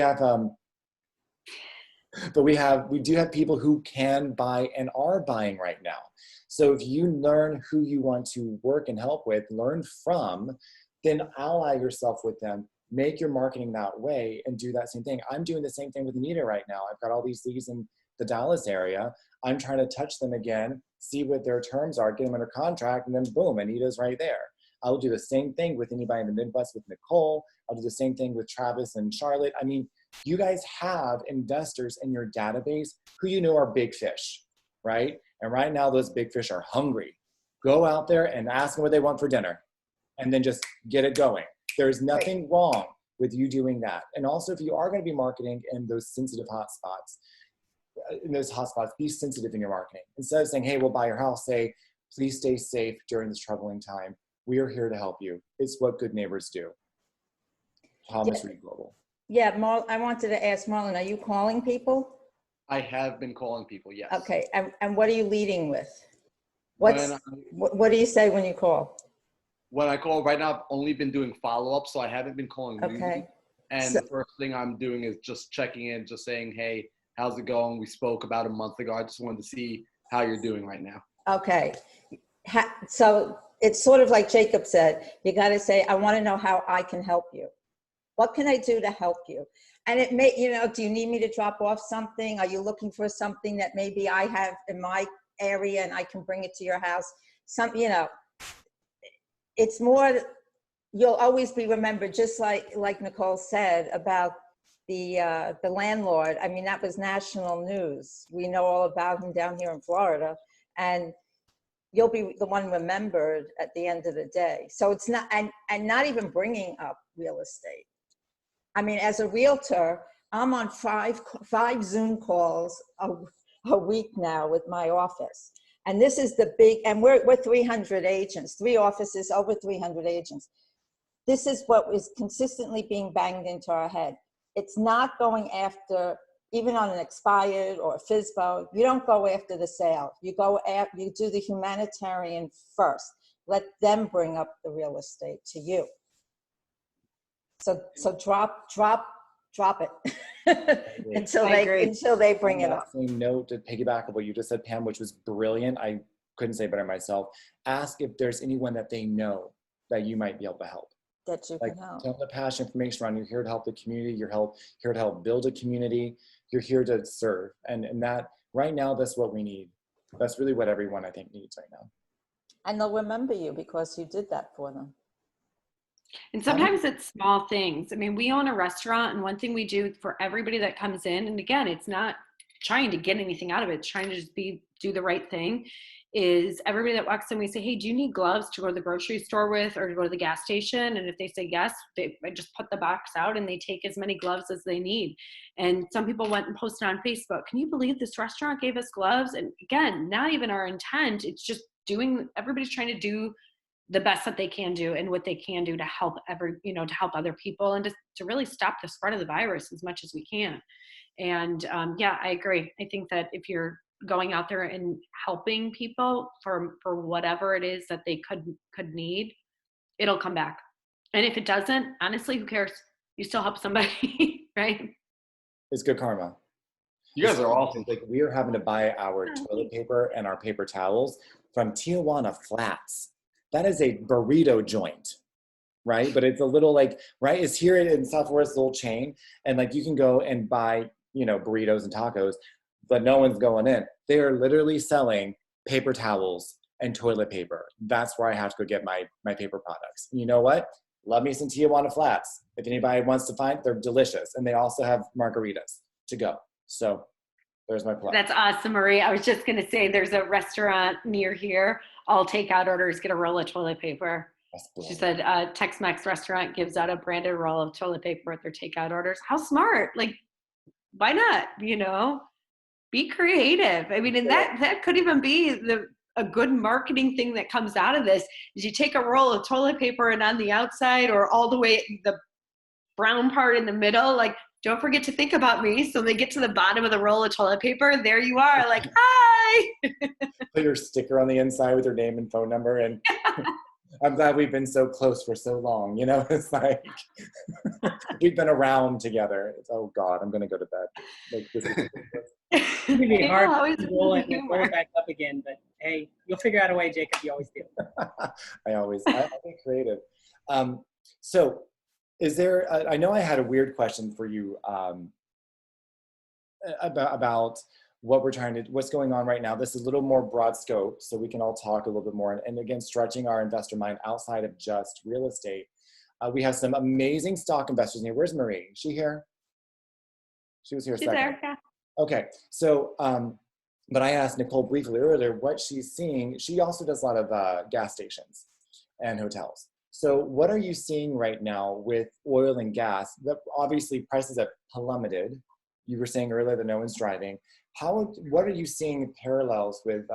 do have people who can buy and are buying right now. So if you learn who you want to work and help with, learn from, then ally yourself with them. Make your marketing that way and do that same thing. I'm doing the same thing with Anita right now. I've got all these leads in the Dallas area. I'm trying to touch them again, see what their terms are, get them under contract, and then boom, Anita's right there. I'll do the same thing with anybody in the Midwest with Nicole. I'll do the same thing with Travis and Charlotte. I mean, you guys have investors in your database who you know are big fish, right? And right now those big fish are hungry. Go out there and ask them what they want for dinner and then just get it going. There's nothing wrong with you doing that. And also, if you are going to be marketing in those sensitive hotspots, be sensitive in your marketing. Instead of saying, hey, we'll buy your house, say, please stay safe during this troubling time. We are here to help you. It's what good neighbors do. Thomas Reed Global. Yeah, I wanted to ask Marlon, are you calling people? I have been calling people, yes. Okay, and what are you leading with? What do you say when you call? When I call right now, I've only been doing follow-ups, so I haven't been calling. Okay. And the first thing I'm doing is just checking in, just saying, hey, how's it going? We spoke about a month ago. I just wanted to see how you're doing right now. Okay. So it's sort of like Jacob said, you got to say, I want to know how I can help you. What can I do to help you? And it may, do you need me to drop off something? Are you looking for something that maybe I have in my area and I can bring it to your house? It's more, you'll always be remembered, just like Nicole said about the landlord. I mean, that was national news. We know all about him down here in Florida, and you'll be the one remembered at the end of the day. So it's not, and not even bringing up real estate. I mean, as a realtor, I'm on five Zoom calls a week now with my office. And this is the big, and we're 300 agents, 3 offices, over 300 agents. This is what is consistently being banged into our head. It's not going after, even on an expired or a FSBO, you don't go after the sale. You do the humanitarian first. Let them bring up the real estate to you. So drop it until they bring it up. Same note to piggyback of what you just said, Pam, which was brilliant. I couldn't say better myself. Ask if there's anyone that they know that you might be able to help. That you can help. Tell them to pass information around. You're here to help the community. You're here to help build a community. You're here to serve. And that right now, that's what we need. That's really what everyone I think needs right now. And they'll remember you because you did that for them. And sometimes it's small things. I mean, we own a restaurant, and one thing we do for everybody that comes in, and again, it's not trying to get anything out of it, trying to just do the right thing, is everybody that walks in, we say, hey, do you need gloves to go to the grocery store with or to go to the gas station? And if they say yes, I just put the box out and they take as many gloves as they need. And some people went and posted on Facebook, can you believe this restaurant gave us gloves? And again, not even our intent, it's just everybody's trying to do the best that they can do and what they can do to help to help other people and to really stop the spread of the virus as much as we can. And yeah, I agree. I think that if you're going out there and helping people for whatever it is that they could need, it'll come back. And if it doesn't, honestly, who cares? You still help somebody, right? It's good karma. You guys are awesome. Like, we are having to buy our toilet paper and our paper towels from Tijuana Flats. That is a burrito joint, right? But it's a little right? It's here in Southwest, little chain. And you can go and buy, burritos and tacos, but no one's going in. They are literally selling paper towels and toilet paper. That's where I have to go get my paper products. And you know what? Love me some Tijuana Flats. If anybody wants to find, they're delicious. And they also have margaritas to go. So there's my plug. That's awesome, Marie. I was just going to say there's a restaurant near here. All takeout orders get a roll of toilet paper. She said Tex-Mex restaurant gives out a branded roll of toilet paper at their takeout orders. How smart. Why not? Be creative. I mean, and that could even be a good marketing thing that comes out of this is you take a roll of toilet paper and on the outside or all the way the brown part in the middle, don't forget to think about me. So they get to the bottom of the roll of toilet paper. There you are, hi. Put your sticker on the inside with your name and phone number. And I'm glad we've been so close for so long. It's we've been around together. Oh God, I'm going to go to bed. It's going to be hard to roll it back up again. But hey, you'll figure out a way, Jacob. You always do. I be creative. So is there, I know I had a weird question for you about what's going on right now. This is a little more broad scope, so we can all talk a little bit more. And again, stretching our investor mind outside of just real estate. We have some amazing stock investors in here. Where's Marie? Is she here? She was here a second. She's there, yeah. Okay, so, but I asked Nicole briefly earlier what she's seeing. She also does a lot of gas stations and hotels. So what are you seeing right now with oil and gas? Obviously, prices have plummeted. You were saying earlier that no one's driving. What are you seeing parallels with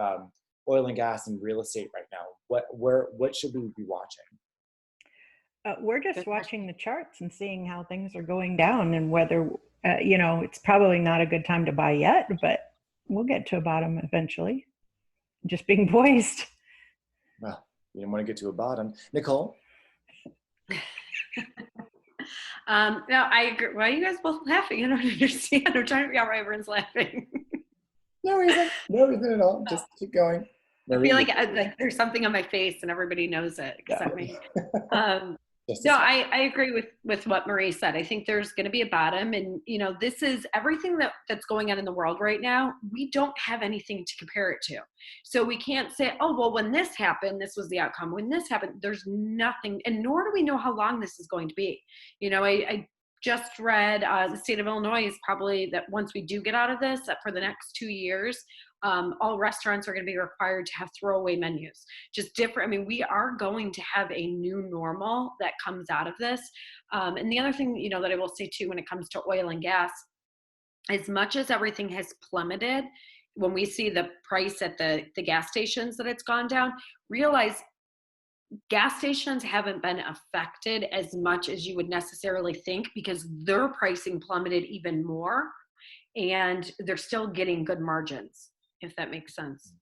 oil and gas and real estate right now? What should we be watching? We're just watching the charts and seeing how things are going down and whether, it's probably not a good time to buy yet, but we'll get to a bottom eventually. Just being poised. Well, you didn't want to get to a bottom. Nicole? No, I agree. Why are you guys both laughing? I don't understand. I'm trying to figure out why everyone's laughing. No reason at all. Just keep going. I feel like there's something on my face and everybody knows it except me. No, I agree with what Marie said. I think there's going to be a bottom, and this is everything that's going on in the world right now. We don't have anything to compare it to, so we can't say, oh well, when this happened, this was the outcome. When this happened, there's nothing, and nor do we know how long this is going to be. I just read the state of Illinois is probably that once we do get out of this, that for the next 2 years, all restaurants are going to be required to have throwaway menus. Just different. I mean, we are going to have a new normal that comes out of this. And the other thing, that I will say too, when it comes to oil and gas, as much as everything has plummeted, when we see the price at the gas stations that it's gone down, realize gas stations haven't been affected as much as you would necessarily think because their pricing plummeted even more and they're still getting good margins, if that makes sense.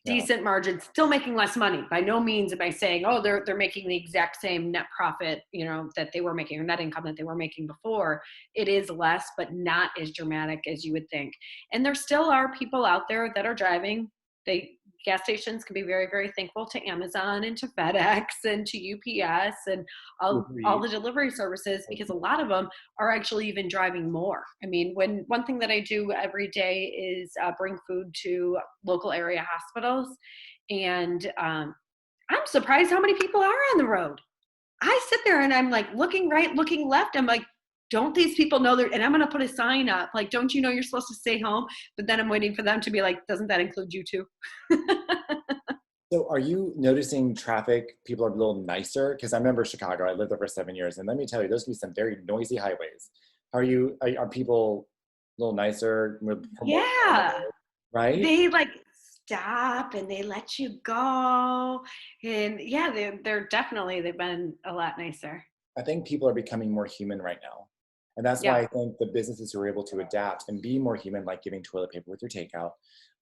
Yeah. Decent margins, still making less money. By no means am I saying, oh, they're making the exact same net profit, that they were making or net income that they were making before. It is less, but not as dramatic as you would think. And there still are people out there that are driving. Gas stations can be very, very thankful to Amazon and to FedEx and to UPS and all the delivery services because a lot of them are actually even driving more. I mean, one thing that I do every day is bring food to local area hospitals, and I'm surprised how many people are on the road. I sit there and I'm like looking right, looking left. I'm like, don't these people know and I'm going to put a sign up, like, don't you know you're supposed to stay home? But then I'm waiting for them to be like, doesn't that include you too? So are you noticing traffic, people are a little nicer? Because I remember Chicago, I lived there for 7 years, and let me tell you, those can be some very noisy highways. Are people a little nicer? Yeah. Right? They like stop and they let you go. And yeah, they've been a lot nicer. I think people are becoming more human right now. And that's why I think the businesses who are able to adapt and be more human, like giving toilet paper with your takeout,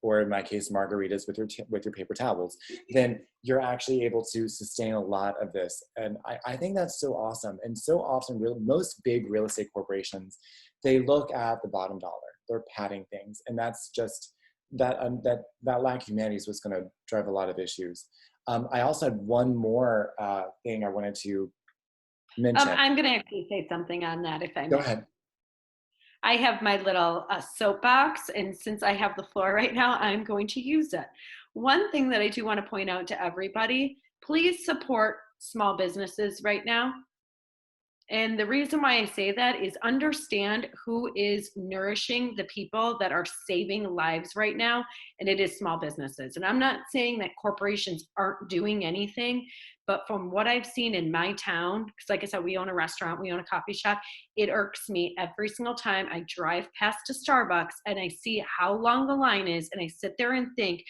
or in my case, margaritas with your paper towels, then you're actually able to sustain a lot of this. And I think that's so awesome. And so often, most big real estate corporations, they look at the bottom dollar. They're padding things. And that's just, that lack of humanity is what's going to drive a lot of issues. I also had one more thing I wanted to mention. I'm going to actually say something on that, if I may. Go ahead. I have my little soapbox, and since I have the floor right now, I'm going to use it. One thing that I do want to point out to everybody, please support small businesses right now. And the reason why I say that is understand who is nourishing the people that are saving lives right now, and it is small businesses. And I'm not saying that corporations aren't doing anything, but from what I've seen in my town, because like I said, we own a restaurant, we own a coffee shop, it irks me every single time I drive past a Starbucks and I see how long the line is, and I sit there and think,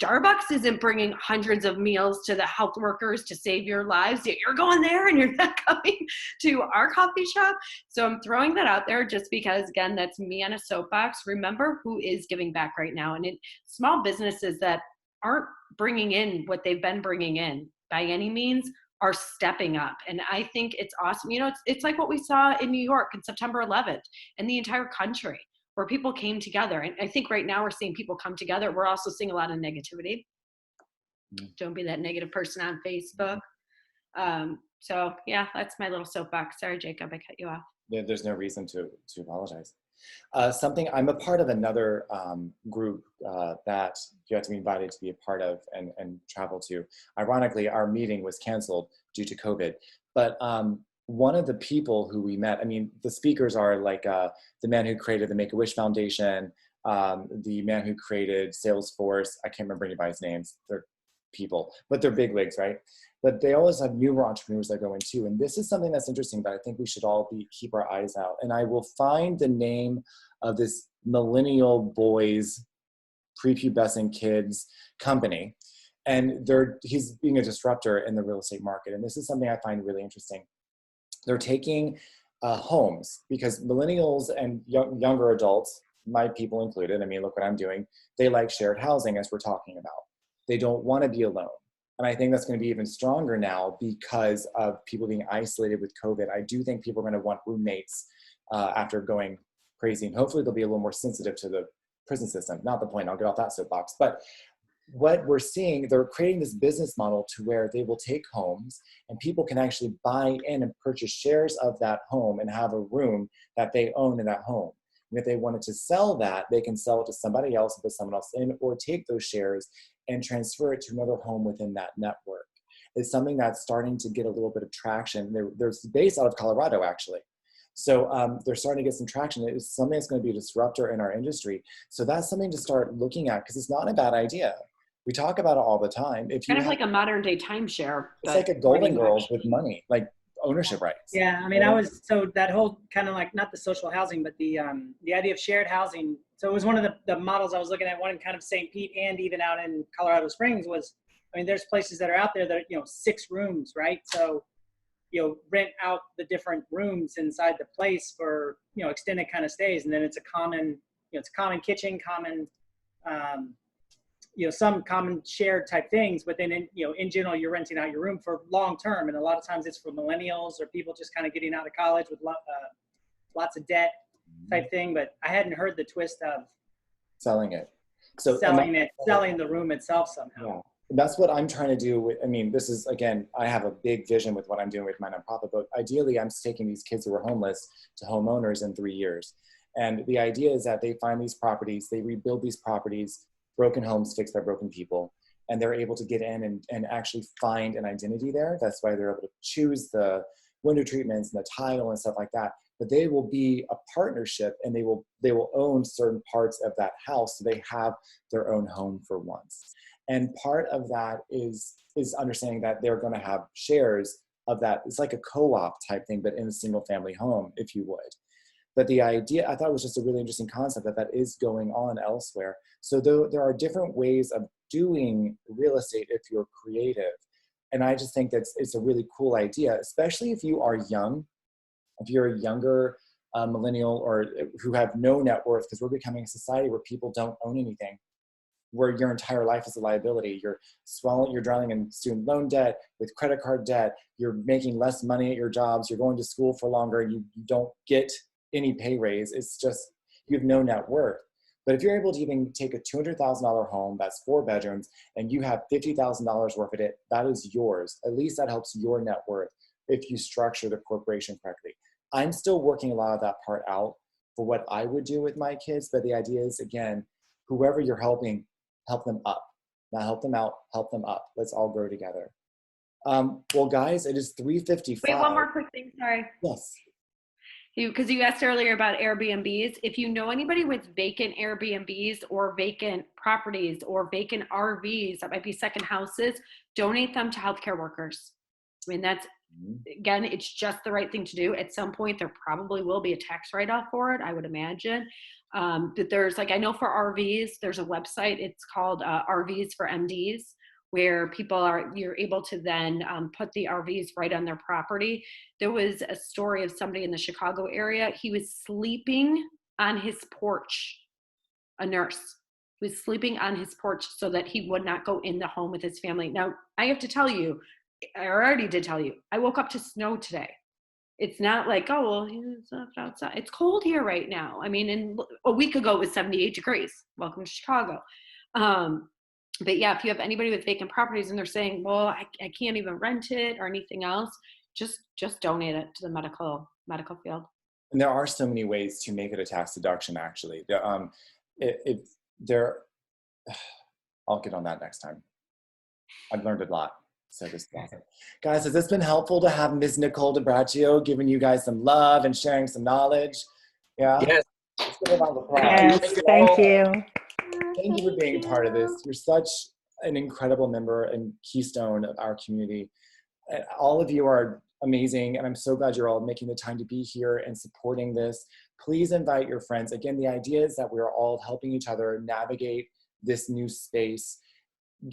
Starbucks isn't bringing hundreds of meals to the health workers to save your lives, yet you're going there and you're not coming to our coffee shop. So I'm throwing that out there just because, again, that's me on a soapbox. Remember who is giving back right now. And small businesses that aren't bringing in what they've been bringing in by any means are stepping up. And I think it's awesome. You know, it's like what we saw in New York on September 11th and the entire country, where people came together. And I think right now we're seeing people come together. We're also seeing a lot of negativity. Don't be that negative person on Facebook. So yeah, that's my little soapbox. Sorry, Jacob, I cut you off. Yeah, there's no reason to apologize. I'm a part of another group that you have to be invited to be a part of and travel to. Ironically, our meeting was canceled due to COVID, but one of the people who we met, I mean, the speakers are like the man who created the Make-A-Wish Foundation, the man who created Salesforce. I can't remember anybody's names. They're people, but they're bigwigs, right? But they always have newer entrepreneurs that go in too. And this is something that's interesting that I think we should all keep our eyes out. And I will find the name of this millennial boys, prepubescent kids company. And he's being a disruptor in the real estate market. And this is something I find really interesting. They're taking homes, because millennials and younger adults, my people included, I mean, look what I'm doing. They like shared housing, as we're talking about. They don't want to be alone. And I think that's going to be even stronger now because of people being isolated with COVID. I do think people are going to want roommates after going crazy. And hopefully they'll be a little more sensitive to the prison system. Not the point, I'll get off that soapbox. But what we're seeing, they're creating this business model to where they will take homes and people can actually buy in and purchase shares of that home and have a room that they own in that home. And if they wanted to sell that, they can sell it to somebody else and put someone else in, or take those shares and transfer it to another home within that network. It's something that's starting to get a little bit of traction. There's based out of Colorado, actually. So they're starting to get some traction. It's something that's going to be a disruptor in our industry. So that's something to start looking at, because it's not a bad idea. We talk about it all the time. If you kind of like a modern day timeshare. It's like a Golden Girls with money, like ownership rights. Yeah, I mean, so that whole kind of like, not the social housing, but the idea of shared housing. So it was one of the models I was looking at, one in kind of St. Pete and even out in Colorado Springs was, I mean, there's places that are out there that are, 6 rooms, right? So, rent out the different rooms inside the place for, extended kind of stays. And then it's a common, it's a common kitchen, common, some common shared type things, but then in general, you're renting out your room for long term. And a lot of times it's for millennials or people just kind of getting out of college with lots of debt type thing. But I hadn't heard the twist of selling it. So selling the room itself somehow. Yeah. That's what I'm trying to do. This is, again, I have a big vision with what I'm doing with my nonprofit, but ideally I'm taking these kids who are homeless to homeowners in 3 years. And the idea is that they find these properties, they rebuild these properties, broken homes fixed by broken people, and they're able to get in and actually find an identity there. That's why they're able to choose the window treatments and the tile and stuff like that. but they will be a partnership, and they will own certain parts of that house, so they have their own home for once. And part of that is understanding that they're going to have shares of that. It's like a co-op type thing, but in a single family home, if you would. But the idea, I thought, was just a really interesting concept that is going on elsewhere. So there are different ways of doing real estate if you're creative. And I just think it's a really cool idea, especially if you are young, if you're a younger millennial or who have no net worth, because we're becoming a society where people don't own anything, where your entire life is a liability. You're drowning in student loan debt, with credit card debt, you're making less money at your jobs, you're going to school for longer, you don't get any pay raise. It's just, you have no net worth. But if you're able to even take a $200,000 home that's 4 bedrooms and you have $50,000 worth of it, that is yours. At least that helps your net worth if you structure the corporation correctly. I'm still working a lot of that part out for what I would do with my kids, but the idea is, again, whoever you're helping, help them up. Not help them out, help them up. Let's all grow together. Well, guys, it is 3:55. Wait, one more quick thing, sorry. Yes. Because you asked earlier about Airbnbs. If you know anybody with vacant Airbnbs or vacant properties or vacant RVs that might be second houses, donate them to healthcare workers. I mean, that's, again, it's just the right thing to do. At some point, there probably will be a tax write-off for it, I would imagine. That there's, like, I know for RVs, there's a website, it's called RVs for MDs, where you're able to then put the RVs right on their property. There was a story of somebody in the Chicago area. He was sleeping on his porch, a nurse. He was sleeping on his porch so that he would not go in the home with his family. Now, I have to tell you, I already did tell you, I woke up to snow today. It's not like, oh, well, he's outside. It's cold here right now. I mean, a week ago it was 78 degrees. Welcome to Chicago. But yeah, if you have anybody with vacant properties and they're saying, well, I can't even rent it or anything else, just donate it to the medical field. And there are so many ways to make it a tax deduction, actually. I'll get on that next time. I've learned a lot. So guys, has this been helpful to have Ms. Nicole Di Braccio giving you guys some love and sharing some knowledge? Yeah? Yes. Let's give a round of applause. Yes, thank you. Thank you for being a part of this. You're such an incredible member and keystone of our community. And all of you are amazing, and I'm so glad you're all making the time to be here and supporting this. Please invite your friends. Again, the idea is that we're all helping each other navigate this new space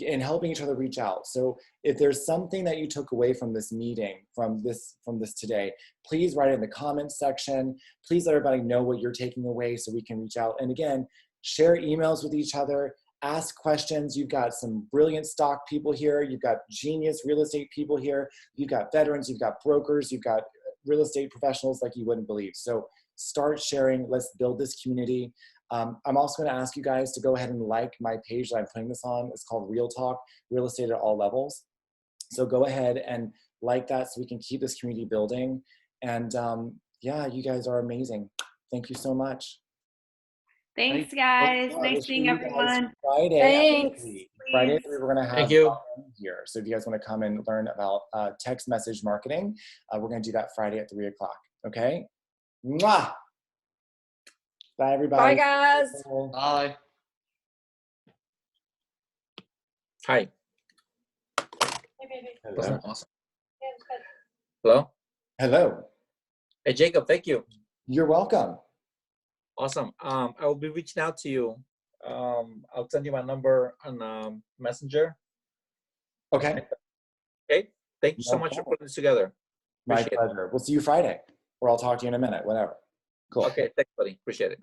and helping each other reach out. So if there's something that you took away from this meeting, from this today, please write it in the comments section. Please let everybody know what you're taking away so we can reach out. And again, share emails with each other, ask questions. You've got some brilliant stock people here. You've got genius real estate people here. You've got veterans, you've got brokers, you've got real estate professionals like you wouldn't believe. So start sharing, let's build this community. I'm also gonna ask you guys to go ahead and like my page that I'm putting this on. It's called Real Talk, Real Estate at All Levels. So go ahead and like that so we can keep this community building. And yeah, you guys are amazing. Thank you so much. Thanks, guys. Nice seeing everyone. Friday. Thanks. Friday, we're going to have Thank you. here. So if you guys want to come and learn about text message marketing, we're going to do that Friday at 3 o'clock. Okay? Mwah! Bye, everybody. Bye, guys. Bye. Hi. Hello. Awesome. Hello. Hello. Hey, Jacob. Thank you. You're welcome. Awesome. I will be reaching out to you. I'll send you my number on Messenger. Okay. Okay. Thank you so No much for problem. putting this together. My Appreciate it. pleasure. We'll see you Friday, or I'll talk to you in a minute, whatever. Cool. Okay. Thanks, buddy. Appreciate it.